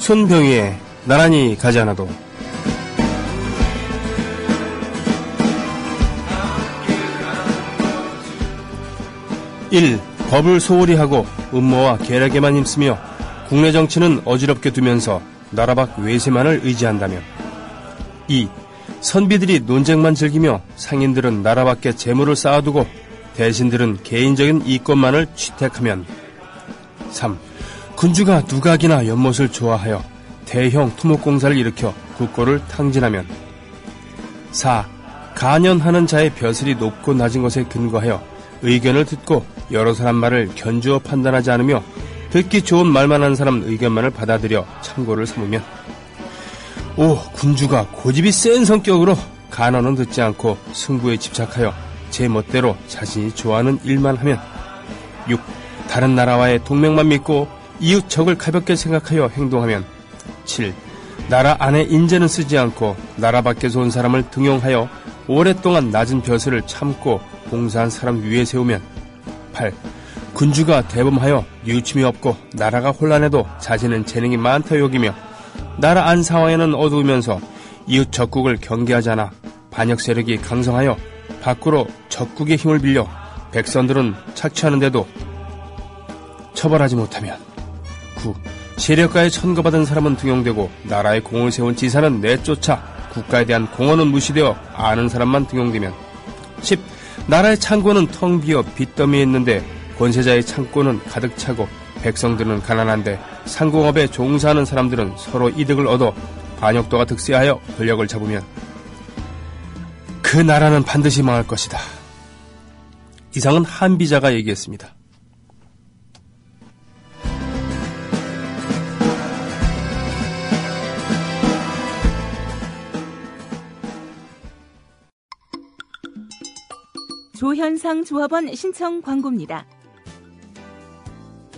손병희의 나란히 가지 않아도. 1. 법을 소홀히 하고 음모와 계략에만 힘쓰며 국내 정치는 어지럽게 두면서 나라 밖 외세만을 의지한다면. 2. 선비들이 논쟁만 즐기며 상인들은 나라 밖에 재물을 쌓아두고 대신들은 개인적인 이권만을 취택하면. 3. 군주가 누각이나 연못을 좋아하여 대형 토목공사를 일으켜 국고를 탕진하면. 4. 간연하는 자의 벼슬이 높고 낮은 것에 근거하여 의견을 듣고 여러 사람 말을 견주어 판단하지 않으며 듣기 좋은 말만 하는 사람 의견만을 받아들여 참고를 삼으면. 5. 군주가 고집이 센 성격으로 간언은 듣지 않고 승부에 집착하여 제 멋대로 자신이 좋아하는 일만 하면. 6. 다른 나라와의 동맹만 믿고 이웃 적을 가볍게 생각하여 행동하면. 7. 나라 안에 인재는 쓰지 않고 나라 밖에서 온 사람을 등용하여 오랫동안 낮은 벼슬을 참고 봉사한 사람 위에 세우면. 8. 군주가 대범하여 뉘우침이 없고 나라가 혼란해도 자신은 재능이 많다 여기며 나라 안 상황에는 어두우면서 이웃 적국을 경계하지 않아 반역 세력이 강성하여 밖으로 적국의 힘을 빌려 백성들은 착취하는데도 처벌하지 못하면. 9. 세력가에 천거받은 사람은 등용되고 나라에 공을 세운 지사는 내쫓아 국가에 대한 공헌은 무시되어 아는 사람만 등용되면. 10. 나라의 창고는 텅 비어 빚더미에 있는데 권세자의 창고는 가득 차고 백성들은 가난한데 상공업에 종사하는 사람들은 서로 이득을 얻어 반역도가 득세하여 권력을 잡으면 그 나라는 반드시 망할 것이다. 이상은 한비자가 얘기했습니다. 조현상 조합원 신청 광고입니다.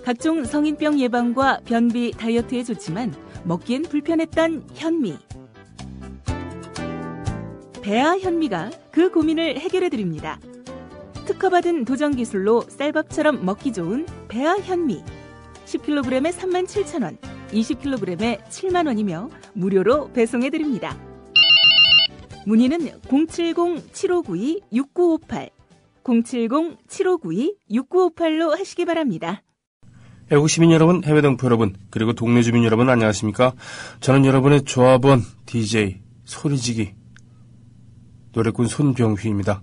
각종 성인병 예방과 변비, 다이어트에 좋지만 먹기엔 불편했던 현미. 배아 현미가 그 고민을 해결해드립니다. 특허받은 도전기술로 쌀밥처럼 먹기 좋은 배아 현미. 10kg에 37,000원, 20kg에 7만원이며 무료로 배송해드립니다. 문의는 070-7592-6958, 070-7592-6958로 하시기 바랍니다. 애국 시민 여러분, 해외 동포 여러분, 그리고 동네 주민 여러분 안녕하십니까? 저는 여러분의 조합원 DJ 소리지기 노래꾼 손병휘입니다.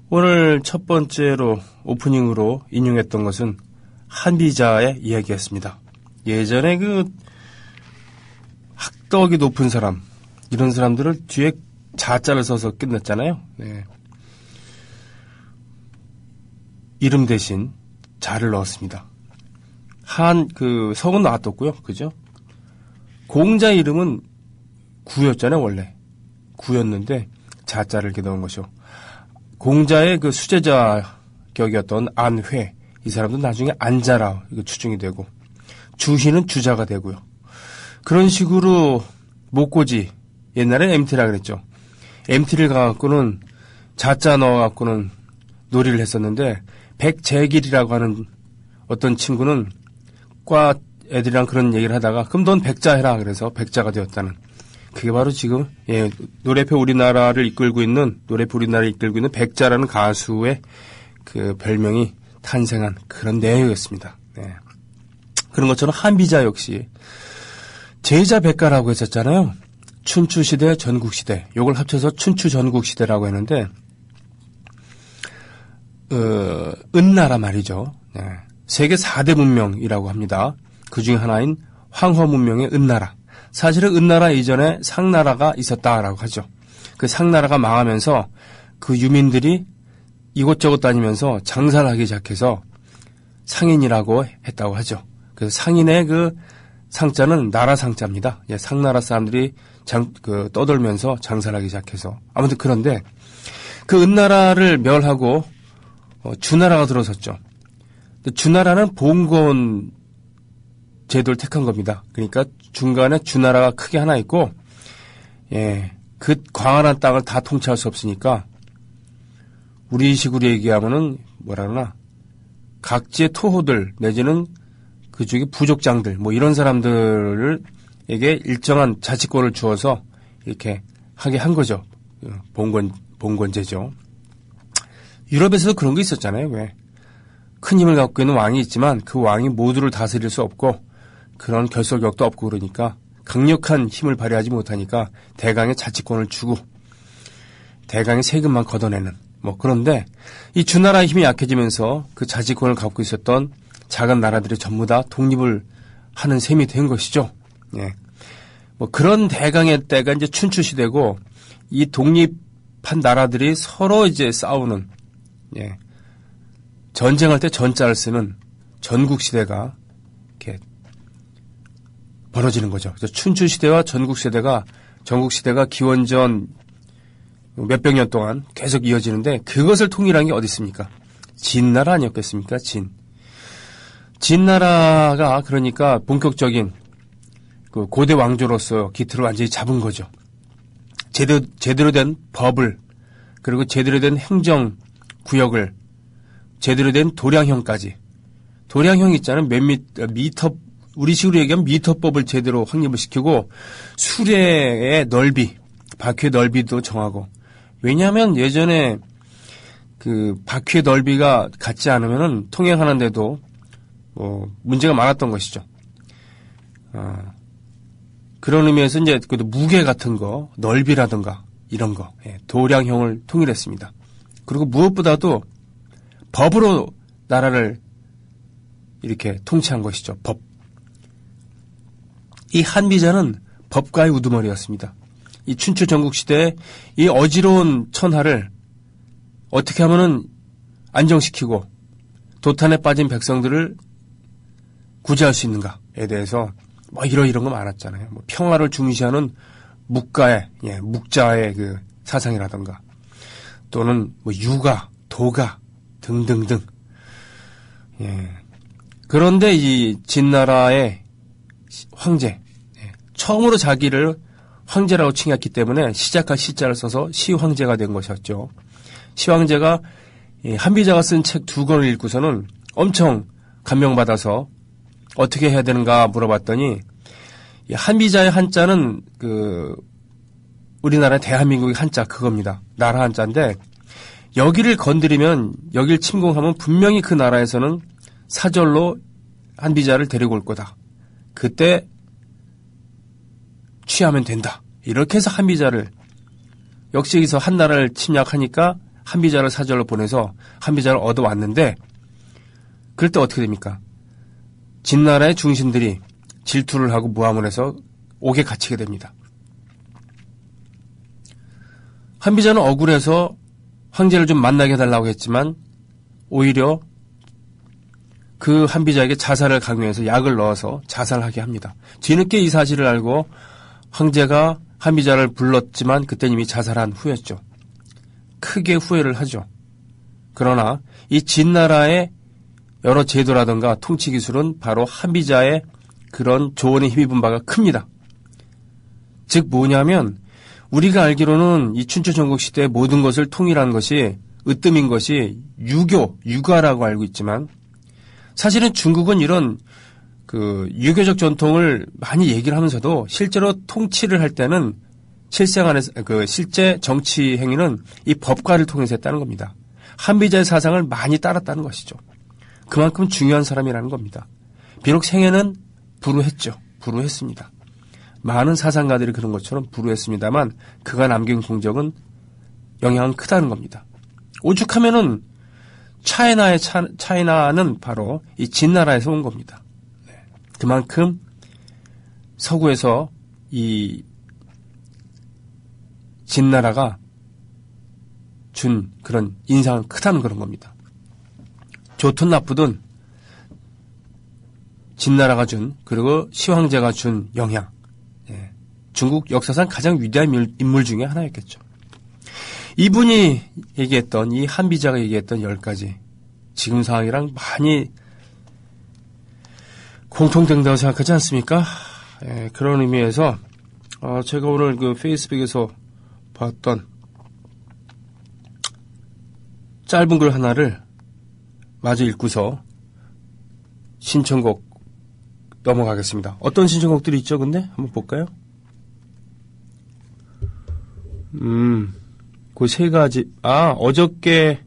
오늘 첫 번째로 오프닝으로 인용했던 것은 한비자의 이야기였습니다. 예전에 그 학덕이 높은 사람, 이런 사람들을 뒤에 자자를 써서 끝냈잖아요. 네. 이름 대신 자를 넣었습니다. 성은 놔뒀고요. 그죠? 공자 이름은 구였잖아요, 원래. 구였는데, 자자를 이렇게 넣은 것이요. 공자의 그 수제자 격이었던 안회, 이 사람도 나중에 안자라 추정이 되고, 주희는 주자가 되고요. 그런 식으로 목고지, 옛날에 MT라 그랬죠. MT를 가갖고는 자자 넣어갖고는 놀이를 했었는데, 백재길이라고 하는 어떤 친구는 과 애들이랑 그런 얘기를 하다가 그럼 넌 백자 해라 그래서 백자가 되었다는, 그게 바로 지금 노래표 우리나라를 이끌고 있는 백자라는 가수의 그 별명이 탄생한 그런 내용이었습니다. 네. 그런 것처럼 한비자 역시 제자 백가라고 했었잖아요. 춘추시대 전국시대, 요걸 합쳐서 춘추전국시대라고 했는데 은나라 말이죠. 네. 세계 4대 문명이라고 합니다. 그 중에 하나인 황허 문명의 은나라. 사실은 은나라 이전에 상나라가 있었다라고 하죠. 그 상나라가 망하면서 그 유민들이 이곳저곳 다니면서 장사를 하기 시작해서 상인이라고 했다고 하죠. 그래서 상인의 그 상자는 나라 상자입니다. 예, 상나라 사람들이 떠돌면서 장사를 하기 시작해서. 아무튼 그런데 그 은나라를 멸하고 주나라가 들어섰죠. 주나라는 봉건 제도를 택한 겁니다. 그러니까 중간에 주나라가 크게 하나 있고, 그 광활한 땅을 다 통치할 수 없으니까 우리식으로 얘기하면은 뭐라 그러나 각지의 토호들 내지는 그쪽의 부족장들 뭐 이런 사람들을 일정한 자치권을 주어서 이렇게 하게 한 거죠. 봉건제죠. 유럽에서도 그런 게 있었잖아요. 왜? 큰 힘을 갖고 있는 왕이 있지만 그 왕이 모두를 다스릴 수 없고 그런 결속력도 없고 그러니까 강력한 힘을 발휘하지 못하니까 대강의 자치권을 주고 대강의 세금만 걷어내는 그런데 이 주나라의 힘이 약해지면서 그 자치권을 갖고 있었던 작은 나라들이 전부 다 독립을 하는 셈이 된 것이죠. 예. 그런 대강의 때가 이제 춘추시대고 이 독립한 나라들이 서로 이제 싸우는 예. 전쟁할 때 전자를 쓰는 전국시대가 이렇게 벌어지는 거죠. 그래서 춘추시대와 전국시대가 기원전 몇백 년 동안 계속 이어지는데 그것을 통일한 게 어디 있습니까? 진나라 아니었겠습니까? 진나라가 그러니까 본격적인 그 고대 왕조로서 기틀을 완전히 잡은 거죠. 제대로 된 법을 그리고 제대로 된 행정 구역을 제대로 된 도량형까지. 도량형 있잖아요. 몇 미터, 우리식으로 얘기하면 미터법을 제대로 확립을 시키고 수레의 넓이, 바퀴의 넓이도 정하고. 왜냐하면 예전에 그 바퀴의 넓이가 같지 않으면은 통행하는데도 문제가 많았던 것이죠. 그런 의미에서 이제 그 무게 같은 거, 넓이라든가 이런 거, 도량형을 통일했습니다. 그리고 무엇보다도 법으로 나라를 이렇게 통치한 것이죠. 법. 이 한비자는 법과의 우두머리였습니다. 이 춘추 전국시대에 이 어지러운 천하를 어떻게 하면은 안정시키고 도탄에 빠진 백성들을 구제할 수 있는가에 대해서 이런 거 많았잖아요. 평화를 중시하는 묵자의 그 사상이라든가 또는 유가, 도가 등등등. 예. 그런데 이 진나라의 황제, 처음으로 자기를 황제라고 칭했기 때문에 시작할 시자를 써서 시황제가 된 것이었죠. 시황제가 한비자가 쓴 책 2권을 읽고서는 엄청 감명받아서 어떻게 해야 되는가 물어봤더니 한비자의 한자는 우리나라 대한민국의 한자 그겁니다. 나라 한자인데 여기를 건드리면 여길 침공하면 분명히 그 나라에서는 사절로 한비자를 데리고 올 거다. 그때 취하면 된다. 이렇게 해서 한비자를 역시 여기서 한 나라를 침략하니까 한비자를 사절로 보내서 한비자를 얻어왔는데 그럴 때 어떻게 됩니까? 진나라의 중신들이 질투를 하고 모함을 해서 옥에 갇히게 됩니다. 한비자는 억울해서 황제를 좀 만나게 해달라고 했지만 오히려 그 한비자에게 자살을 강요해서 약을 넣어서 자살하게 합니다. 뒤늦게 이 사실을 알고 황제가 한비자를 불렀지만 그때는 이미 자살한 후였죠. 크게 후회를 하죠. 그러나 이 진나라의 여러 제도라든가 통치 기술은 바로 한비자의 그런 조언에 힘입은 바가 큽니다. 즉 뭐냐면 우리가 알기로는 이 춘추 전국 시대의 모든 것을 통일한 것이 으뜸인 것이 유가라고 알고 있지만 사실은 중국은 이런 유교적 전통을 많이 얘기를 하면서도 실제로 통치를 할 때는 실생활에서 실제 정치 행위는 이 법과를 통해서 했다는 겁니다. 한비자의 사상을 많이 따랐다는 것이죠. 그만큼 중요한 사람이라는 겁니다. 비록 생애는 불우했습니다. 많은 사상가들이 그런 것처럼 불우했습니다만 그가 남긴 공적은 영향은 크다는 겁니다. 오죽하면은 차이나는 바로 이 진나라에서 온 겁니다. 그만큼 서구에서 이 진나라가 준 그런 인상은 크다는 그런 겁니다. 좋든 나쁘든 진나라가 준 그리고 시황제가 준 영향 중국 역사상 가장 위대한 인물 중에 하나였겠죠. 이분이 얘기했던 이 한비자가 얘기했던 10가지 지금 상황이랑 많이 공통된다고 생각하지 않습니까? 그런 의미에서 제가 오늘 페이스북에서 봤던 짧은 글 하나를 마저 읽고서 신청곡에 넘어가겠습니다. 어떤 신청곡들이 있죠, 근데? 한번 볼까요? 그 세 가지. 어저께,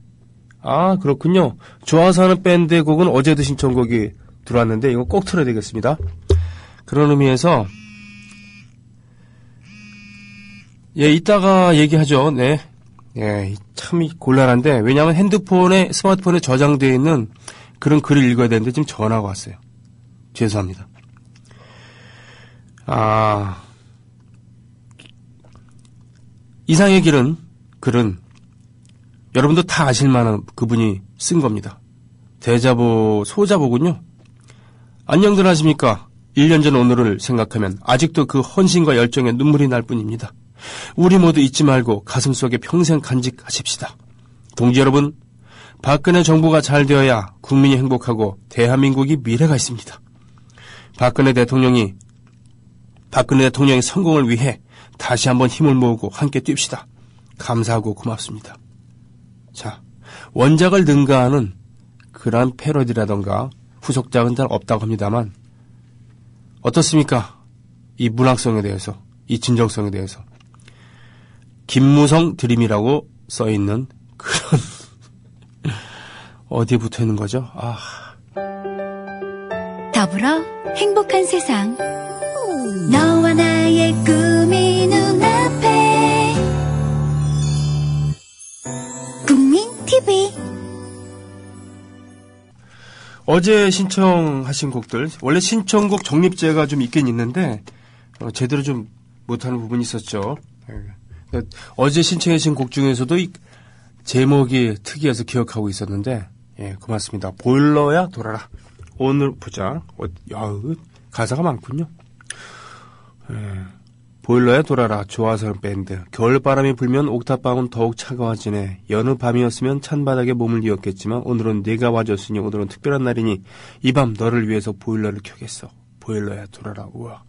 그렇군요. 좋아서 하는 밴드의 곡은 어제도 신청곡이 들어왔는데, 이거 꼭 틀어야 되겠습니다. 그런 의미에서, 이따가 얘기하죠. 네. 참 곤란한데, 왜냐하면 스마트폰에 저장되어 있는 그런 글을 읽어야 되는데, 지금 전화가 왔어요. 죄송합니다. 이상의 글은 여러분도 다 아실만한 그분이 쓴 겁니다. 대자보, 소자보군요. 안녕들 하십니까? 1년 전 오늘을 생각하면 아직도 그 헌신과 열정에 눈물이 날 뿐입니다. 우리 모두 잊지 말고 가슴속에 평생 간직하십시다. 동지 여러분, 박근혜 정부가 잘 되어야 국민이 행복하고 대한민국이 미래가 있습니다. 박근혜 대통령의 성공을 위해 다시 한번 힘을 모으고 함께 뜁시다. 감사하고 고맙습니다. 자, 원작을 능가하는 그런 패러디라던가 후속작은 잘 없다고 합니다만 어떻습니까? 이 문학성에 대해서, 이 진정성에 대해서. 김무성 드림이라고 써있는 그런 어디에 붙어있는 거죠? 더불어 행복한 세상 너와 나의 꿈이 눈앞에 국민TV. 어제 신청하신 곡들, 원래 신청곡 적립제가 좀 있긴 있는데 제대로 좀 못하는 부분이 있었죠. 어제 신청하신 곡 중에서도 이 제목이 특이해서 기억하고 있었는데, 고맙습니다. 보일러야 돌아라. 오늘 보자. 가사가 많군요. 보일러야 돌아라. 좋아서 하는 밴드. 겨울바람이 불면 옥탑방은 더욱 차가워지네. 여느 밤이었으면 찬바닥에 몸을 이었겠지만 오늘은 네가 와줬으니 오늘은 특별한 날이니 이 밤 너를 위해서 보일러를 켜겠어. 보일러야 돌아라. 우와.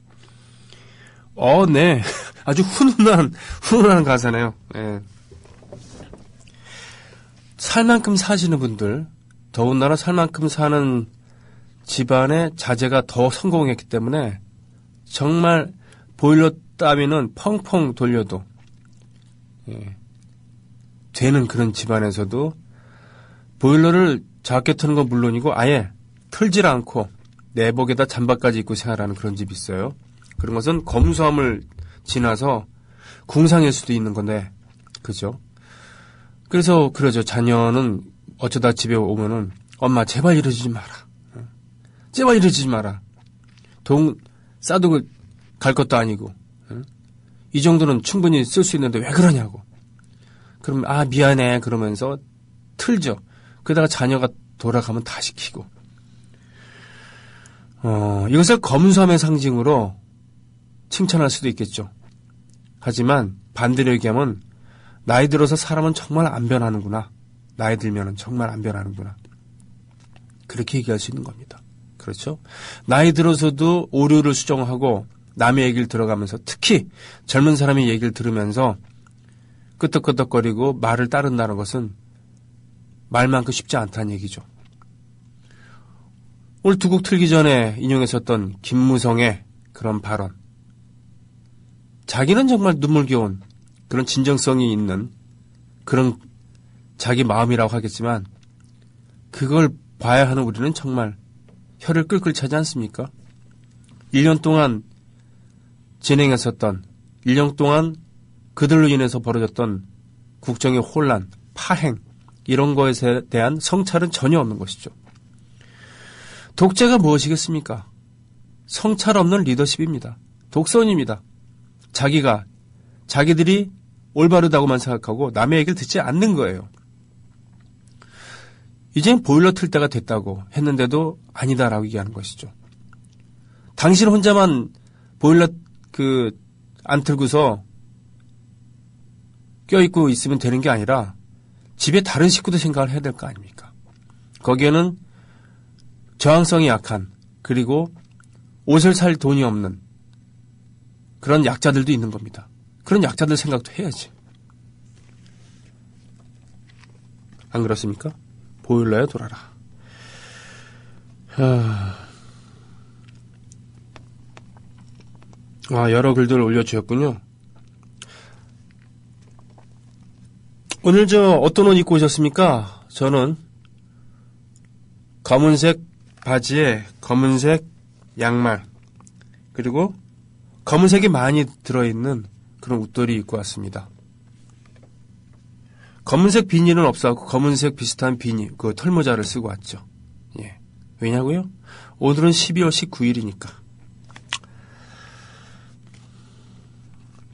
네. 아주 훈훈한 가사네요. 살 만큼 사시는 분들, 더군다나 살 만큼 사는 집안의 자제가 더 성공했기 때문에 정말 보일러 따위는 펑펑 돌려도 되는 그런 집안에서도 보일러를 작게 트는 건 물론이고 아예 틀질 않고 내복에다 잠바까지 입고 생활하는 그런 집이 있어요. 그런 것은 검소함을 지나서 궁상일 수도 있는 건데, 그죠? 그래서 그러죠. 자녀는 어쩌다 집에 오면은 엄마 제발 이러지 마라. 제발 이러지 마라. 싸두고 갈 것도 아니고 이 정도는 충분히 쓸 수 있는데 왜 그러냐고. 그럼 미안해 그러면서 틀죠. 그러다가 자녀가 돌아가면 다 시키고. 이것을 검소함의 상징으로 칭찬할 수도 있겠죠. 하지만 반대로 얘기하면 나이 들어서 사람은 정말 안 변하는구나. 나이 들면은 정말 안 변하는구나. 그렇게 얘기할 수 있는 겁니다. 그렇죠? 나이 들어서도 오류를 수정하고 남의 얘기를 들어가면서 특히 젊은 사람의 얘기를 들으면서 끄덕끄덕거리고 말을 따른다는 것은 말만큼 쉽지 않다는 얘기죠. 오늘 두 곡 틀기 전에 인용했었던 김무성의 그런 발언. 자기는 정말 눈물겨운 그런 진정성이 있는 그런 자기 마음이라고 하겠지만 그걸 봐야 하는 우리는 정말 혀를 끌끌 차지 않습니까? 1년 동안 진행했었던 1년 동안 그들로 인해서 벌어졌던 국정의 혼란, 파행 이런 것에 대한 성찰은 전혀 없는 것이죠. 독재가 무엇이겠습니까? 성찰 없는 리더십입니다. 독선입니다. 자기들이 올바르다고만 생각하고 남의 얘기를 듣지 않는 거예요. 이젠 보일러 틀 때가 됐다고 했는데도 아니다라고 얘기하는 것이죠. 당신 혼자만 보일러 안 틀고서 껴있고 있으면 되는 게 아니라 집에 다른 식구도 생각을 해야 될 거 아닙니까? 거기에는 저항성이 약한 그리고 옷을 살 돈이 없는 그런 약자들도 있는 겁니다. 그런 약자들 생각도 해야지. 안 그렇습니까? 보일러에 돌아라. 여러 글들 올려주셨군요. 오늘 어떤 옷 입고 오셨습니까? 저는 검은색 바지에 검은색 양말, 그리고 검은색이 많이 들어있는 그런 옷들이 입고 왔습니다. 검은색 비닐은 없어갖고 검은색 비슷한 비닐, 그 털모자를 쓰고 왔죠. 예. 왜냐고요? 오늘은 12월 19일이니까.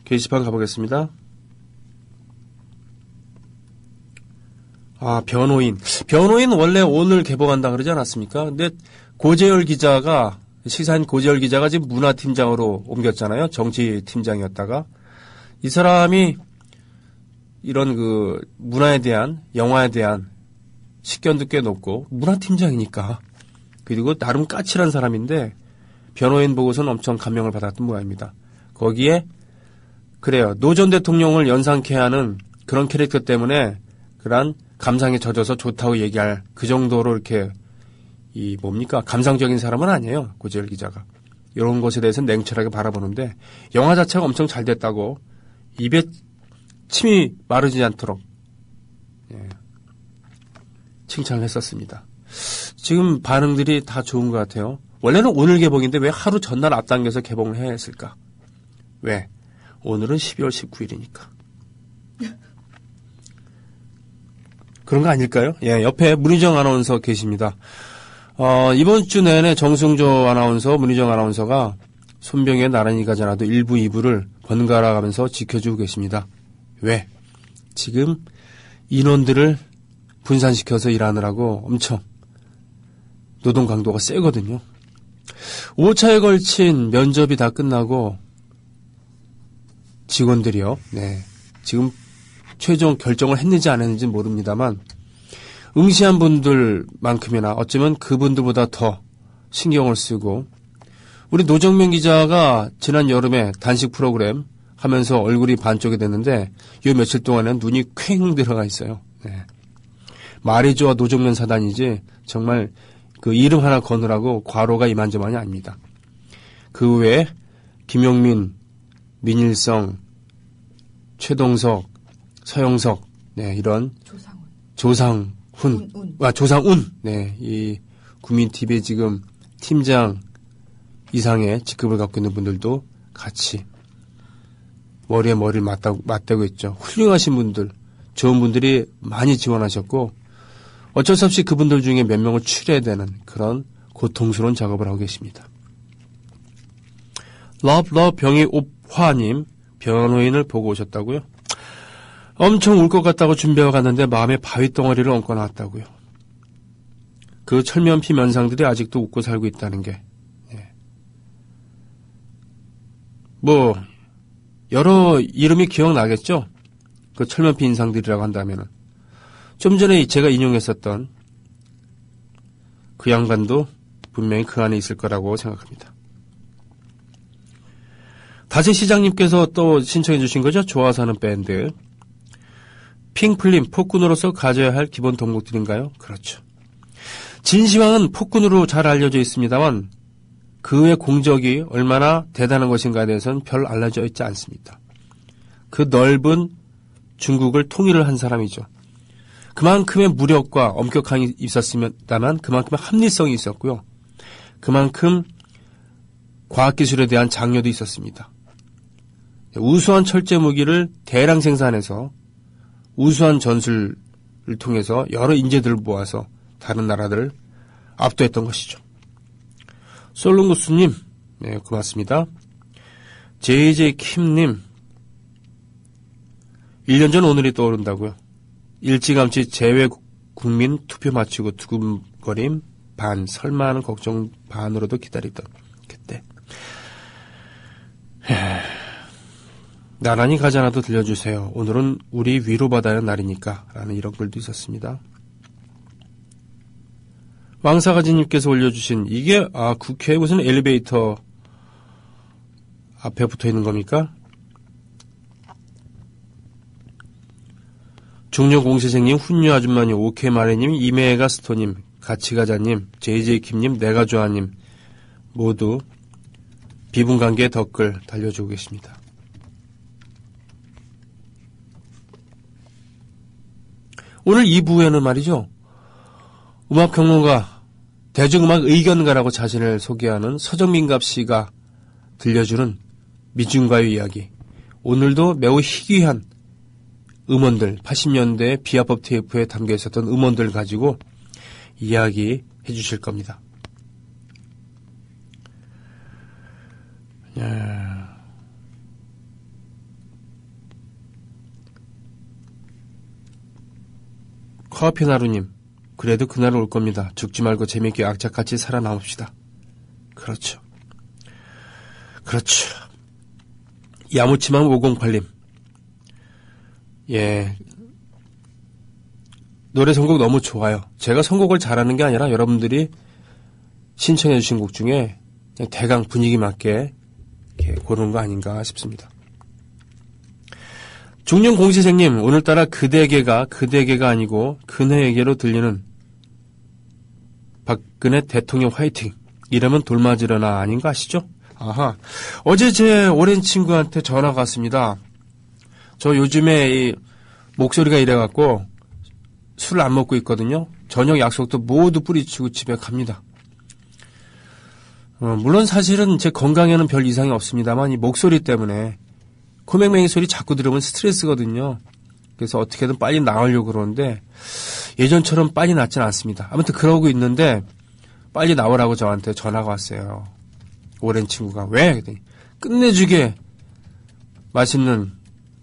게시판 가보겠습니다. 변호인. 변호인 원래 오늘 개봉한다 그러지 않았습니까? 근데 고재열 기자가, 시사인 고재열 기자가 지금 문화팀장으로 옮겼잖아요. 정치팀장이었다가. 이 사람이 이런 문화에 대한, 영화에 대한 식견도 꽤 높고, 문화팀장이니까. 그리고 나름 까칠한 사람인데, 변호인 보고서는 엄청 감명을 받았던 모양입니다. 거기에, 그래요. 노 전 대통령을 연상케 하는 그런 캐릭터 때문에, 그런 감상에 젖어서 좋다고 얘기할 그 정도로 이렇게 감상적인 사람은 아니에요. 고재열 기자가. 이런 것에 대해서는 냉철하게 바라보는데 영화 자체가 엄청 잘 됐다고 입에 침이 마르지 않도록 칭찬을 했었습니다. 지금 반응들이 다 좋은 것 같아요. 원래는 오늘 개봉인데 왜 하루 전날 앞당겨서 개봉을 해야 했을까? 왜? 오늘은 12월 19일이니까. 그런 거 아닐까요? 예, 옆에 문희정 아나운서 계십니다. 이번 주 내내 정승조 아나운서, 문희정 아나운서가 손병에 나란히 가지 않아도 1부, 2부를 번갈아 가면서 지켜주고 계십니다. 왜? 지금 인원들을 분산시켜서 일하느라고 엄청 노동 강도가 세거든요. 5차에 걸친 면접이 다 끝나고 직원들이요. 네. 지금 최종 결정을 했는지 안 했는지 모릅니다만 응시한 분들만큼이나 어쩌면 그분들보다 더 신경을 쓰고 우리 노정면 기자가 지난 여름에 단식 프로그램 하면서 얼굴이 반쪽이 됐는데 요 며칠 동안은 눈이 퀭 들어가 있어요. 네. 말이 좋아 노정면 사단이지 정말 그 이름 하나 거느라고 과로가 이만저만이 아닙니다. 그 외에 김용민, 민일성, 최동석, 서영석, 네, 이런 조상훈, 조상운, 네, 이 국민TV에 지금 팀장 이상의 직급을 갖고 있는 분들도 같이 머리에 머리를 맞대고 있죠. 훌륭하신 분들, 좋은 분들이 많이 지원하셨고 어쩔 수 없이 그분들 중에 몇 명을 추려야 되는 그런 고통스러운 작업을 하고 계십니다. 러브 병이 옵화님 변호인을 보고 오셨다고요? 엄청 울 것 같다고 준비해 갔는데 마음에 바위덩어리를 얹고 나왔다고요. 그 철면피 면상들이 아직도 웃고 살고 있다는 게 여러 이름이 기억나겠죠? 그 철면피 인상들이라고 한다면은 좀 전에 제가 인용했었던 그 양반도 분명히 그 안에 있을 거라고 생각합니다. 다시 시장님께서 또 신청해 주신 거죠? 좋아서 하는 밴드. 핑플림, 폭군으로서 가져야 할 기본 덕목들인가요? 그렇죠. 진시황은 폭군으로 잘 알려져 있습니다만 그의 공적이 얼마나 대단한 것인가에 대해서는 별 알려져 있지 않습니다. 그 넓은 중국을 통일을 한 사람이죠. 그만큼의 무력과 엄격함이 있었습니다만 그만큼의 합리성이 있었고요. 그만큼 과학기술에 대한 장려도 있었습니다. 우수한 철제 무기를 대량 생산해서 우수한 전술을 통해서 여러 인재들을 모아서 다른 나라들을 압도했던 것이죠. 솔롱구스님, 네, 고맙습니다. JJ 킴님, 1년 전 오늘이 떠오른다고요. 일찌감치 재외국민 투표 마치고 두근거림 반, 설마 하는 걱정 반으로도 기다리던 그때. 나란히 가지 않아도 들려주세요. 오늘은 우리 위로받아야 하는 날이니까 라는 이런 글도 있었습니다. 왕사가지님께서 올려주신 이게 국회에 무슨 엘리베이터 앞에 붙어있는 겁니까? 중년공시생님, 훈녀 아줌마님, 오케마레님, 이메가스토님, 같이가자님, JJ킴님, 내가좋아님 모두 비분관계의 덧글 달려주고 계십니다. 오늘 2부에는 말이죠. 음악평론가, 대중음악 의견가라고 자신을 소개하는 서정민갑 씨가 들려주는 미중가요 이야기. 오늘도 매우 희귀한 음원들, 80년대 비아법 테이프에 담겨 있었던 음원들 가지고 이야기 해주실 겁니다. 커피나루님, 그래도 그날 올 겁니다. 죽지 말고 재밌게 악착같이 살아남읍시다. 그렇죠. 그렇죠. 야무치만 508님. 예. 노래 선곡 너무 좋아요. 제가 선곡을 잘하는 게 아니라 여러분들이 신청해 주신 곡 중에 그냥 대강 분위기 맞게 이렇게 고르는 거 아닌가 싶습니다. 중년 공시생님, 오늘따라 그대에게가 아니고 그네에게로 들리는 박근혜 대통령 화이팅. 이러면 돌맞으려나 아닌가 아시죠? 아하. 어제 제 오랜 친구한테 전화가 왔습니다. 저 요즘에 이 목소리가 이래갖고 술을 안 먹고 있거든요. 저녁 약속도 모두 뿌리치고 집에 갑니다. 물론 사실은 제 건강에는 별 이상이 없습니다만 이 목소리 때문에 코맹맹이 소리 자꾸 들으면 스트레스거든요. 그래서 어떻게든 빨리 나으려고 그러는데 예전처럼 빨리 낫진 않습니다. 아무튼 그러고 있는데 빨리 나오라고 저한테 전화가 왔어요. 오랜 친구가. 왜? 그랬더니 끝내주게 맛있는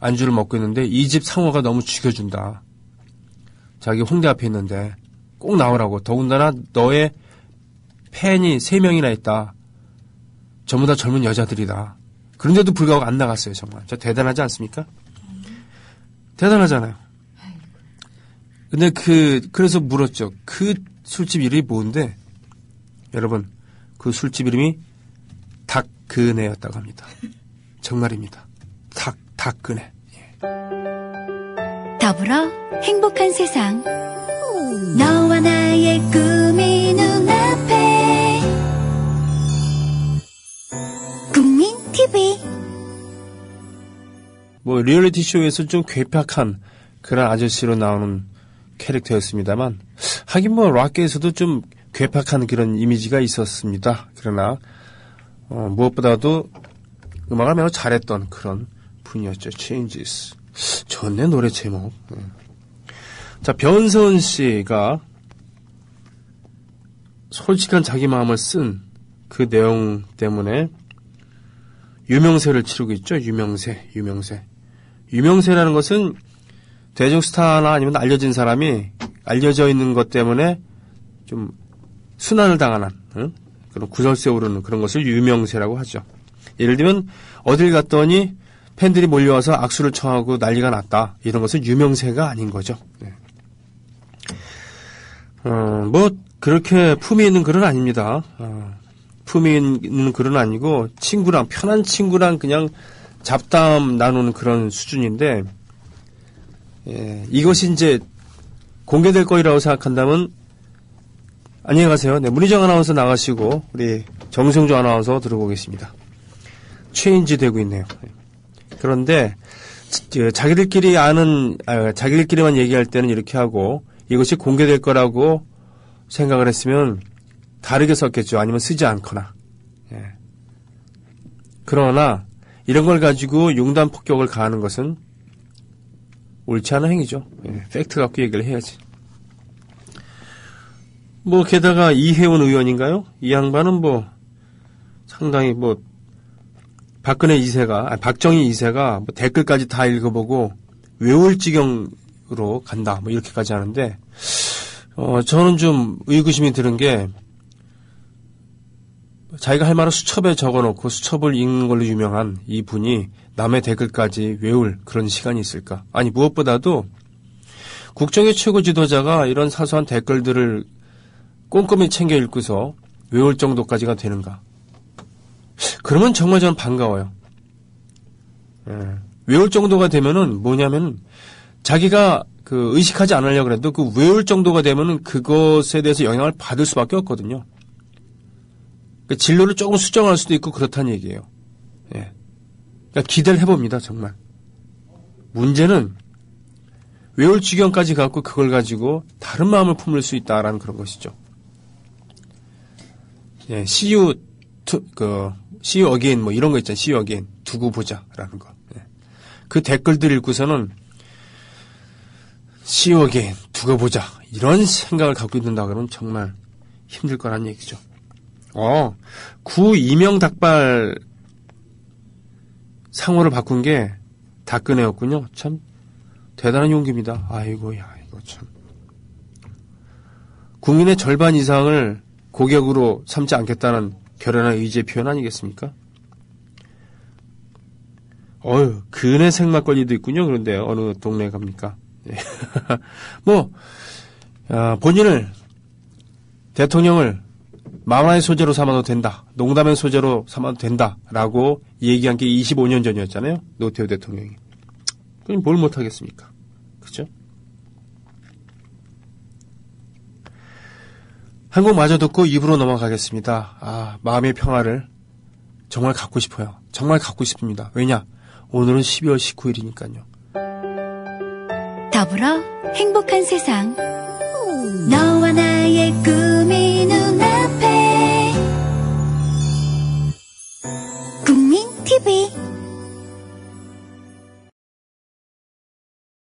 안주를 먹고 있는데 이 집 상어가 너무 죽여준다. 자기 홍대 앞에 있는데 꼭 나오라고. 더군다나 너의 팬이 3명이나 있다. 전부 다 젊은 여자들이다. 그런데도 불구하고 안 나갔어요. 정말. 저 대단하지 않습니까? 대단하잖아요. 근데 그래서 물었죠. 그 술집 이름이 뭔데? 여러분, 그 술집 이름이 닭그네였다고 합니다. 정말입니다. 닭그네. 예. 더불어 행복한 세상. 너와 나의 꿈이 눈앞에. 국민 TV. 뭐 리얼리티 쇼에서 좀 괴팍한 그런 아저씨로 나오는 캐릭터였습니다만 하긴 뭐 락계에서도 좀 괴팍한 그런 이미지가 있었습니다. 그러나 무엇보다도 음악을 매우 잘했던 그런 분이었죠. Changes. 좋네 노래 제목. 자, 변서은 씨가 솔직한 자기 마음을 쓴 그 내용 때문에 유명세를 치르고 있죠. 유명세라는 것은 대중스타나 아니면 알려진 사람이 알려져 있는 것 때문에 좀 순환을 당하는 그런 구설수에 오르는 그런 것을 유명세라고 하죠. 예를 들면 어딜 갔더니 팬들이 몰려와서 악수를 청하고 난리가 났다. 이런 것은 유명세가 아닌 거죠. 네. 뭐 그렇게 품위 있는 글은 아닙니다. 품위 있는 글은 아니고 친구랑 편한 친구랑 그냥 잡담 나누는 그런 수준인데 예, 이것이 이제 공개될 거라고 생각한다면 안녕히 가세요. 네, 문희정 아나운서 나가시고 우리 정승조 아나운서 들어오고 계십니다. 체인지 되고 있네요. 그런데 자기들끼리만 얘기할 때는 이렇게 하고 이것이 공개될 거라고 생각을 했으면 다르게 썼겠죠. 아니면 쓰지 않거나. 예. 그러나 이런 걸 가지고 융단 폭격을 가하는 것은 옳지 않은 행위죠. 예. 팩트 갖고 얘기를 해야지. 뭐 게다가 이혜원 의원인가요? 이 양반은 뭐 상당히 뭐 박정희 2세가 뭐 댓글까지 다 읽어보고 외울 지경으로 간다. 뭐 이렇게까지 하는데 저는 좀 의구심이 드는 게 자기가 할 말을 수첩에 적어놓고 수첩을 읽는 걸로 유명한 이 분이 남의 댓글까지 외울 그런 시간이 있을까? 아니 무엇보다도 국정의 최고 지도자가 이런 사소한 댓글들을 꼼꼼히 챙겨 읽고서 외울 정도까지가 되는가? 그러면 정말 저는 반가워요. 외울 정도가 되면은 뭐냐면 자기가 의식하지 않으려고 해도 외울 정도가 되면은 그것에 대해서 영향을 받을 수밖에 없거든요. 그러니까 진로를 조금 수정할 수도 있고 그렇다는 얘기예요. 예. 그러니까 기대를 해봅니다, 정말. 문제는 외울 지경까지 갖고 그걸 가지고 다른 마음을 품을 수 있다라는 그런 것이죠. 예, see you again, 뭐 이런 거 있잖아요. see you again. 두고 보자라는 거. 예. 그 댓글들 읽고서는 see you again. 두고 보자. 이런 생각을 갖고 있는다 그러면 정말 힘들 거란 얘기죠. 구 이명 닭발 상호를 바꾼 게 닭근혜였군요. 참 대단한 용기입니다. 아이고, 야, 이거 참. 국민의 절반 이상을 고객으로 삼지 않겠다는 결연한 의지의 표현 아니겠습니까? 근혜 생막걸리도 있군요. 그런데 어느 동네에 갑니까? 본인을, 대통령을 만화의 소재로 삼아도 된다. 농담의 소재로 삼아도 된다. 라고 얘기한 게 25년 전이었잖아요. 노태우 대통령이. 그럼 뭘 못하겠습니까? 그죠? 한 곡 마저 듣고 입으로 넘어가겠습니다. 마음의 평화를 정말 갖고 싶어요. 정말 갖고 싶습니다. 왜냐? 오늘은 12월 19일이니까요. 더불어 행복한 세상. 너와 나의 꿈